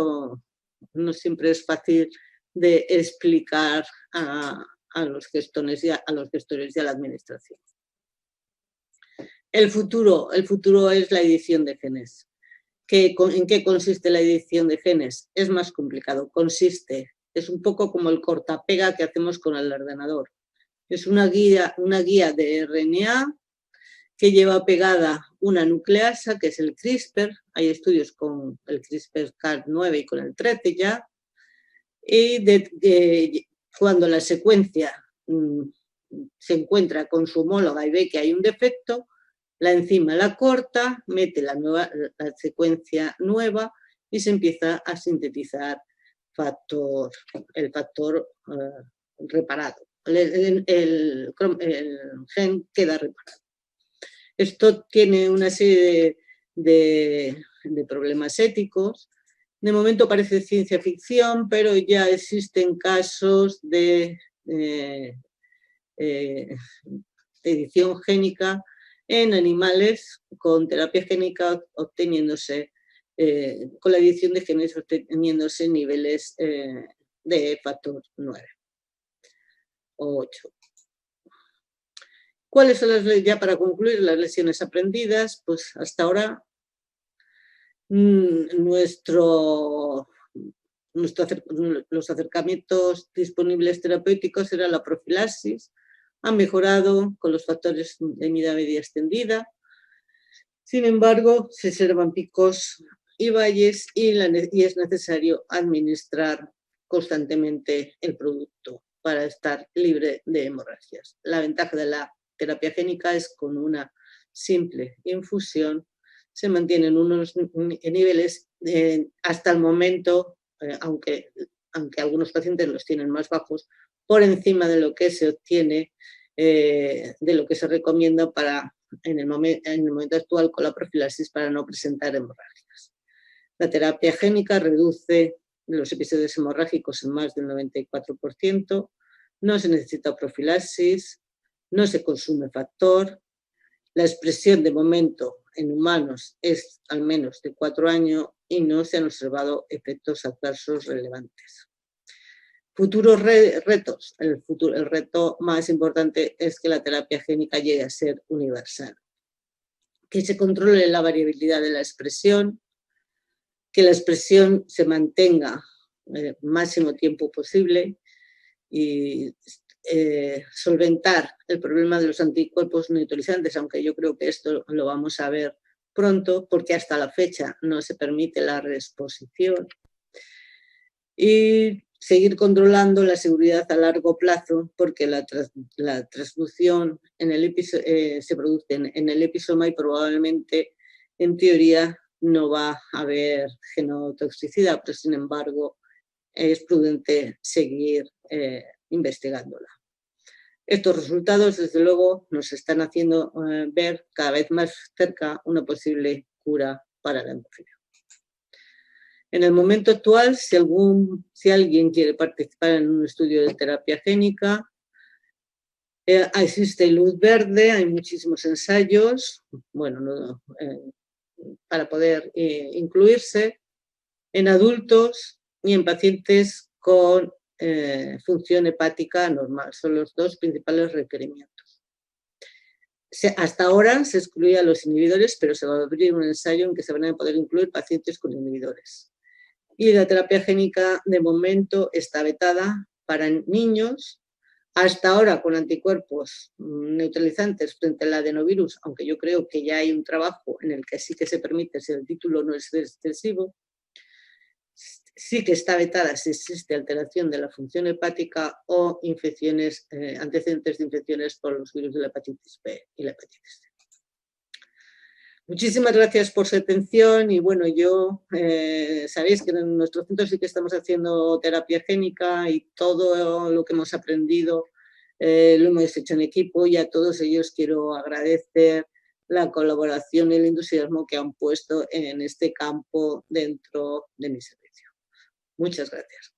es fácil de explicar a los gestores y a la administración. El futuro es la edición de genes. ¿En qué consiste la edición de genes? Es más complicado. Es un poco como el cortapega que hacemos con el ordenador. Es una guía de RNA que lleva pegada una nucleasa, que es el CRISPR. Hay estudios con el CRISPR-Cas9 y con el 13 ya. Y cuando la secuencia se encuentra con su homóloga y ve que hay un defecto, la enzima la corta, mete la secuencia nueva y se empieza a sintetizar el factor reparado. El gen queda reparado. Esto tiene una serie de problemas éticos. De momento parece ciencia ficción, pero ya existen casos de edición génica en animales con terapia génica obteniéndose, con la edición de genes obteniéndose niveles de factor 9 o 8. ¿Cuáles son ya para concluir las lecciones aprendidas? Pues hasta ahora nuestro los acercamientos disponibles terapéuticos eran la profilaxis, han mejorado con los factores de medida media extendida. Sin embargo, se observan picos y valles y es necesario administrar constantemente el producto para estar libre de hemorragias. La ventaja de la terapia génica es con una simple infusión se mantienen unos niveles hasta el momento, aunque algunos pacientes los tienen más bajos, por encima de lo que se obtiene, de lo que se recomienda en el momento actual con la profilaxis para no presentar hemorragias. La terapia génica reduce los episodios hemorrágicos en más del 94%, no se necesita profilaxis, no se consume factor, la expresión de momento en humanos es al menos de 4 años y no se han observado efectos adversos relevantes. Futuros retos. El reto más importante es que la terapia génica llegue a ser universal. Que se controle la variabilidad de la expresión, que la expresión se mantenga el máximo tiempo posible y solventar el problema de los anticuerpos neutralizantes, aunque yo creo que esto lo vamos a ver pronto, porque hasta la fecha no se permite la reexposición. Y seguir controlando la seguridad a largo plazo, porque la transducción se produce en el episoma y probablemente, en teoría, no va a haber genotoxicidad, pero sin embargo es prudente seguir investigándola. Estos resultados, desde luego, nos están haciendo ver cada vez más cerca una posible cura para la hemofilia. En el momento actual, si alguien quiere participar en un estudio de terapia génica, existe luz verde, hay muchísimos ensayos, para poder incluirse en adultos y en pacientes con función hepática normal. Son los dos principales requerimientos. Hasta ahora se excluía a los inhibidores, pero se va a abrir un ensayo en que se van a poder incluir pacientes con inhibidores. Y la terapia génica, de momento, está vetada para niños, hasta ahora con anticuerpos neutralizantes frente al adenovirus, aunque yo creo que ya hay un trabajo en el que sí que se permite, si el título no es excesivo. Sí que está vetada si existe alteración de la función hepática o infecciones, antecedentes de infecciones por los virus de la hepatitis B y la hepatitis C. Muchísimas gracias por su atención y bueno, sabéis que en nuestro centro sí que estamos haciendo terapia génica y todo lo que hemos aprendido lo hemos hecho en equipo y a todos ellos quiero agradecer la colaboración y el entusiasmo que han puesto en este campo dentro de mi servicio. Muchas gracias.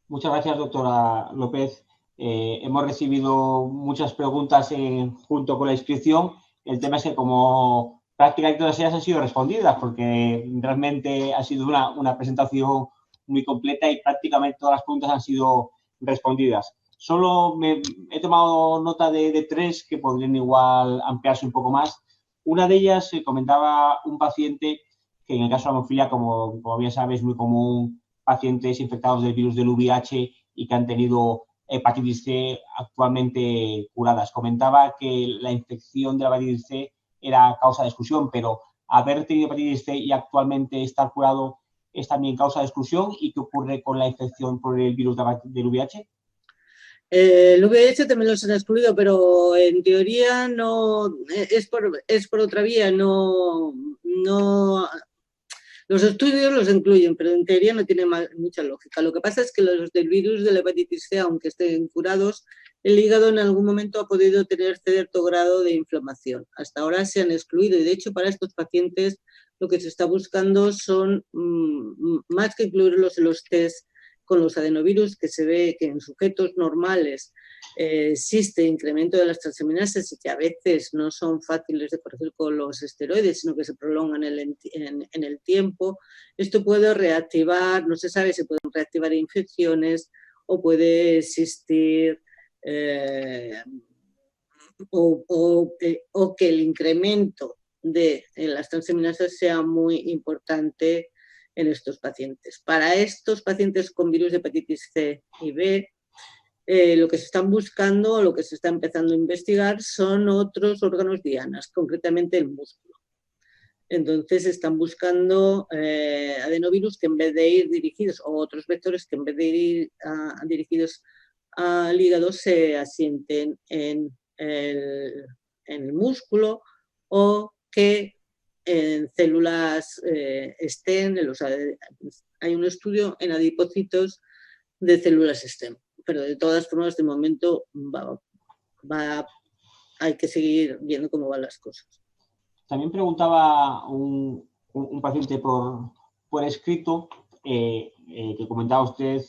Muchas gracias, doctora López. Hemos recibido muchas preguntas junto con la inscripción. El tema es que como prácticamente todas ellas han sido respondidas, porque realmente ha sido una presentación muy completa y prácticamente todas las preguntas han sido respondidas. Solo he tomado nota de 3 que podrían igual ampliarse un poco más. Una de ellas comentaba un paciente que en el caso de la hemofilia, como bien sabes, es muy común pacientes infectados del virus del VIH y que han tenido hepatitis C actualmente curadas. Comentaba que la infección de la hepatitis C era causa de exclusión, pero haber tenido hepatitis C y actualmente estar curado es también causa de exclusión. ¿Y qué ocurre con la infección por el virus del VIH? El VIH también los han excluido, pero en teoría no es por otra vía, no los estudios los incluyen, pero en teoría no tiene mucha lógica. Lo que pasa es que los del virus de la hepatitis C, aunque estén curados, el hígado en algún momento ha podido tener cierto grado de inflamación. Hasta ahora se han excluido y de hecho para estos pacientes lo que se está buscando son, más que incluirlos en los test con los adenovirus, que se ve que en sujetos normales existe incremento de las transaminasas y que a veces no son fáciles de corregir con los esteroides, sino que se prolongan en el tiempo. Esto puede reactivar, no se sabe si pueden reactivar infecciones o puede existir o que el incremento de las transaminasas sea muy importante en estos pacientes. Para estos pacientes con virus de hepatitis C y B, lo que se están buscando o lo que se está empezando a investigar son otros órganos dianas, concretamente el músculo. Entonces están buscando adenovirus que en vez de ir dirigidos, o otros vectores que en vez de ir dirigidos al hígado se asienten en el músculo, o que en células STEM, hay un estudio en adipocitos de células STEM, pero de todas formas de momento hay que seguir viendo cómo van las cosas. También preguntaba un paciente por escrito que comentaba usted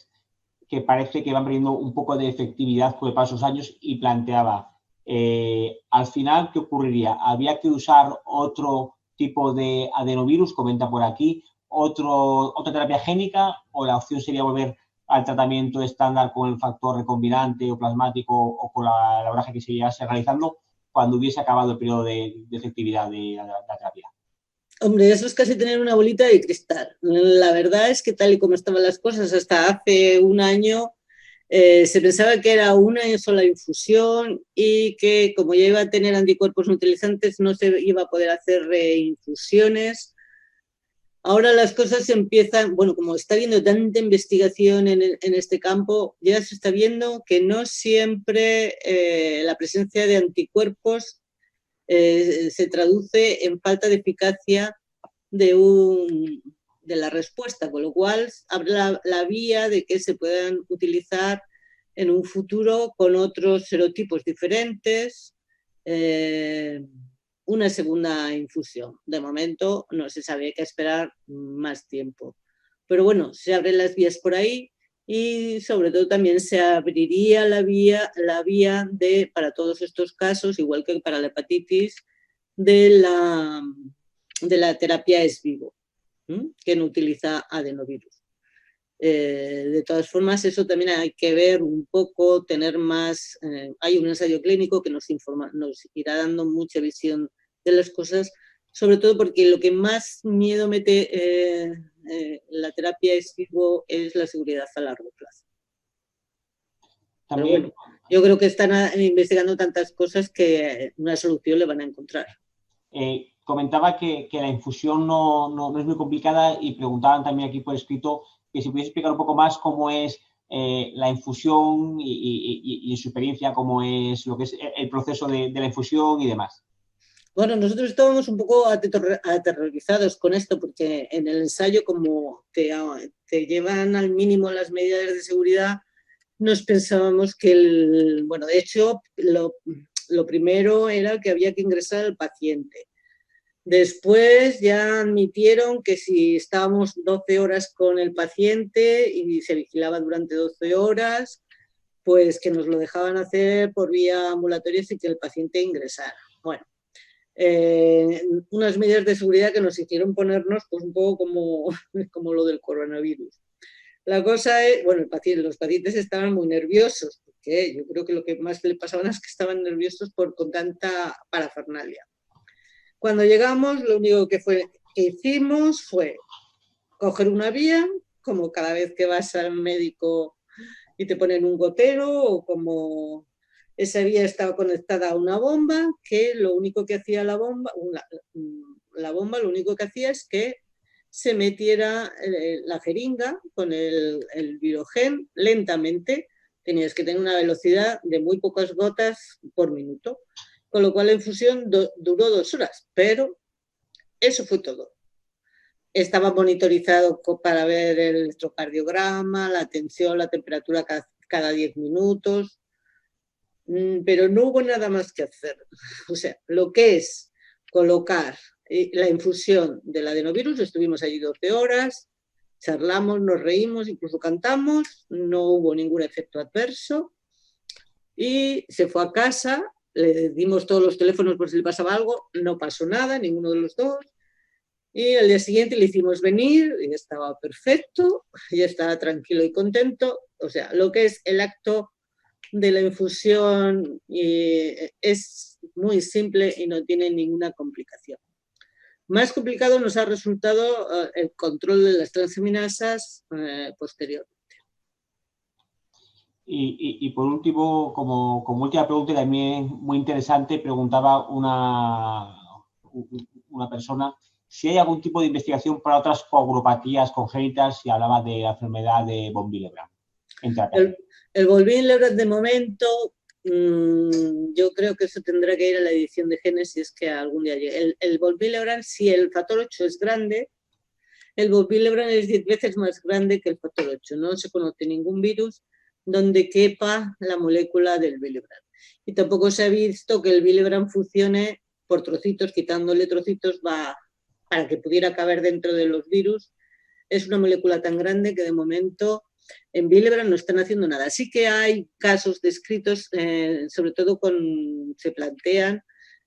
que parece que van perdiendo un poco de efectividad por el paso de los años y planteaba, al final, ¿qué ocurriría? ¿Había que usar otro tipo de adenovirus, comenta por aquí, otra terapia génica, o la opción sería volver al tratamiento estándar con el factor recombinante o plasmático o con la abordaje que se llevase realizando cuando hubiese acabado el periodo de efectividad de la terapia? Hombre, eso es casi tener una bolita de cristal. La verdad es que tal y como estaban las cosas hasta hace un año, se pensaba que era una sola infusión y que como ya iba a tener anticuerpos neutralizantes no se iba a poder hacer reinfusiones. Ahora las cosas empiezan, bueno, como está habiendo tanta investigación en este campo, ya se está viendo que no siempre la presencia de anticuerpos se traduce en falta de eficacia de la respuesta, con lo cual abre la vía de que se puedan utilizar en un futuro con otros serotipos diferentes una segunda infusión. De momento no se sabe, hay que esperar más tiempo. Pero bueno, se abren las vías por ahí y sobre todo también se abriría la vía de, para todos estos casos, igual que para la hepatitis, de la terapia ex vivo, que no utiliza adenovirus. De todas formas, eso también hay que ver un poco, tener más... hay un ensayo clínico que nos irá dando mucha visión de las cosas, sobre todo porque lo que más miedo mete la terapia ex vivo es la seguridad a largo plazo. También, pero bueno, yo creo que están investigando tantas cosas que una solución le van a encontrar. Comentaba que la infusión no es muy complicada y preguntaban también aquí por escrito que si pudiese explicar un poco más cómo es la infusión y en su experiencia, cómo es lo que es el proceso de la infusión y demás. Bueno, nosotros estábamos un poco aterrorizados con esto porque en el ensayo, como te llevan al mínimo las medidas de seguridad, nos pensábamos que, bueno, de hecho, lo primero era que había que ingresar al paciente. Después ya admitieron que si estábamos 12 horas con el paciente y se vigilaba durante 12 horas, pues que nos lo dejaban hacer por vía ambulatoria sin que el paciente ingresara. Bueno, unas medidas de seguridad que nos hicieron ponernos pues un poco como lo del coronavirus. La cosa es, bueno, los pacientes estaban muy nerviosos, porque yo creo que lo que más le pasaba es que estaban nerviosos con tanta parafernalia. Cuando llegamos, lo único que hicimos fue coger una vía, como cada vez que vas al médico y te ponen un gotero, o como esa vía estaba conectada a una bomba, que lo único que hacía la bomba lo único que hacía es que se metiera la jeringa con el virogen lentamente. Tenías que tener una velocidad de muy pocas gotas por minuto, con lo cual la infusión duró 2 horas, pero eso fue todo. Estaba monitorizado para ver el electrocardiograma, la tensión, la temperatura cada 10 minutos, pero no hubo nada más que hacer. O sea, lo que es colocar la infusión del adenovirus, estuvimos allí 12 horas, charlamos, nos reímos, incluso cantamos, no hubo ningún efecto adverso y se fue a casa, le dimos todos los teléfonos por si le pasaba algo, no pasó nada, ninguno de los dos. Y al día siguiente le hicimos venir y estaba perfecto, ya estaba tranquilo y contento. O sea, lo que es el acto de la infusión es muy simple y no tiene ninguna complicación. Más complicado nos ha resultado el control de las transaminasas posteriormente. Y por último, como última pregunta, también muy interesante, preguntaba una persona si hay algún tipo de investigación para otras coagulopatías congénitas, si hablaba de la enfermedad de von Willebrand. El von Willebrand, de momento, yo creo que eso tendrá que ir a la edición de genes si es que algún día llegue. El von Willebrand, si el factor 8 es grande, el von Willebrand es 10 veces más grande que el factor 8. No se conoce ningún virus donde quepa la molécula del Willebrand. Y tampoco se ha visto que el Willebrand funcione por trocitos, quitándole trocitos para que pudiera caber dentro de los virus. Es una molécula tan grande que de momento en Willebrand no están haciendo nada. Sí que hay casos descritos, sobre todo se plantean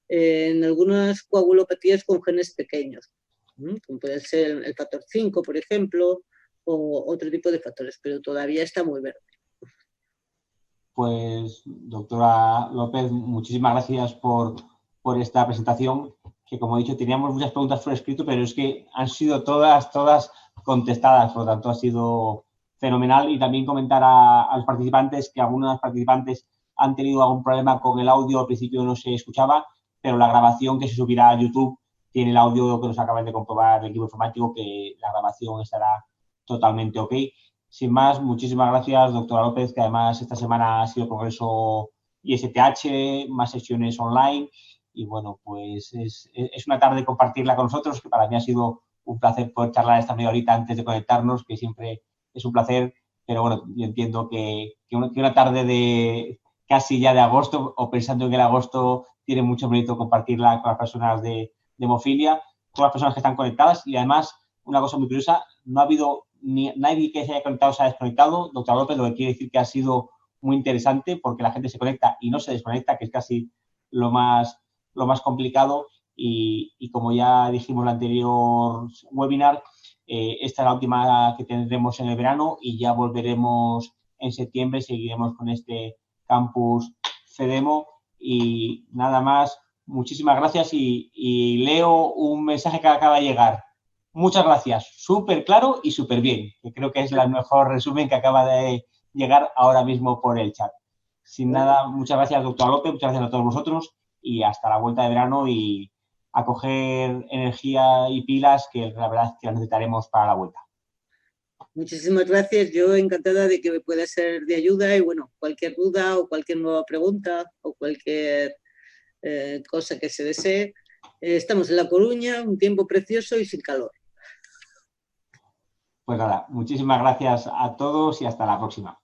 en algunas coagulopatías con genes pequeños, como puede ser el factor 5, por ejemplo, o otro tipo de factores, pero todavía está muy verde. Pues, doctora López, muchísimas gracias por esta presentación, que como he dicho, teníamos muchas preguntas por escrito, pero es que han sido todas contestadas, por lo tanto ha sido fenomenal. Y también comentar a los participantes que algunos participantes han tenido algún problema con el audio, al principio no se escuchaba, pero la grabación que se subirá a YouTube tiene el audio que nos acaban de comprobar el equipo informático, que la grabación estará totalmente ok. Sin más, muchísimas gracias, doctora López, que además esta semana ha sido Congreso ISTH, más sesiones online, y bueno, pues es una tarde compartirla con nosotros, que para mí ha sido un placer poder charlar esta media horita antes de conectarnos, que siempre es un placer, pero bueno, yo entiendo que una tarde de casi ya de agosto, o pensando en el agosto, tiene mucho mérito compartirla con las personas de hemofilia, con las personas que están conectadas, y además, una cosa muy curiosa, no ha habido nadie que se haya conectado se ha desconectado. Doctora López, lo que quiere decir que ha sido muy interesante, porque la gente se conecta y no se desconecta, que es casi lo más complicado. Y como ya dijimos en el anterior webinar, esta es la última que tendremos en el verano y ya volveremos en septiembre, seguiremos con este campus CEDEMO. Y nada más, muchísimas gracias y leo un mensaje que acaba de llegar. Muchas gracias, súper claro y súper bien, que creo que es el mejor resumen que acaba de llegar ahora mismo por el chat. Sin nada, muchas gracias, doctora López, muchas gracias a todos vosotros y hasta la vuelta de verano y a coger energía y pilas, que la verdad es que las necesitaremos para la vuelta. Muchísimas gracias, yo encantada de que me pueda ser de ayuda y bueno, cualquier duda o cualquier nueva pregunta o cualquier cosa que se desee. Estamos en La Coruña, un tiempo precioso y sin calor. Pues nada, muchísimas gracias a todos y hasta la próxima.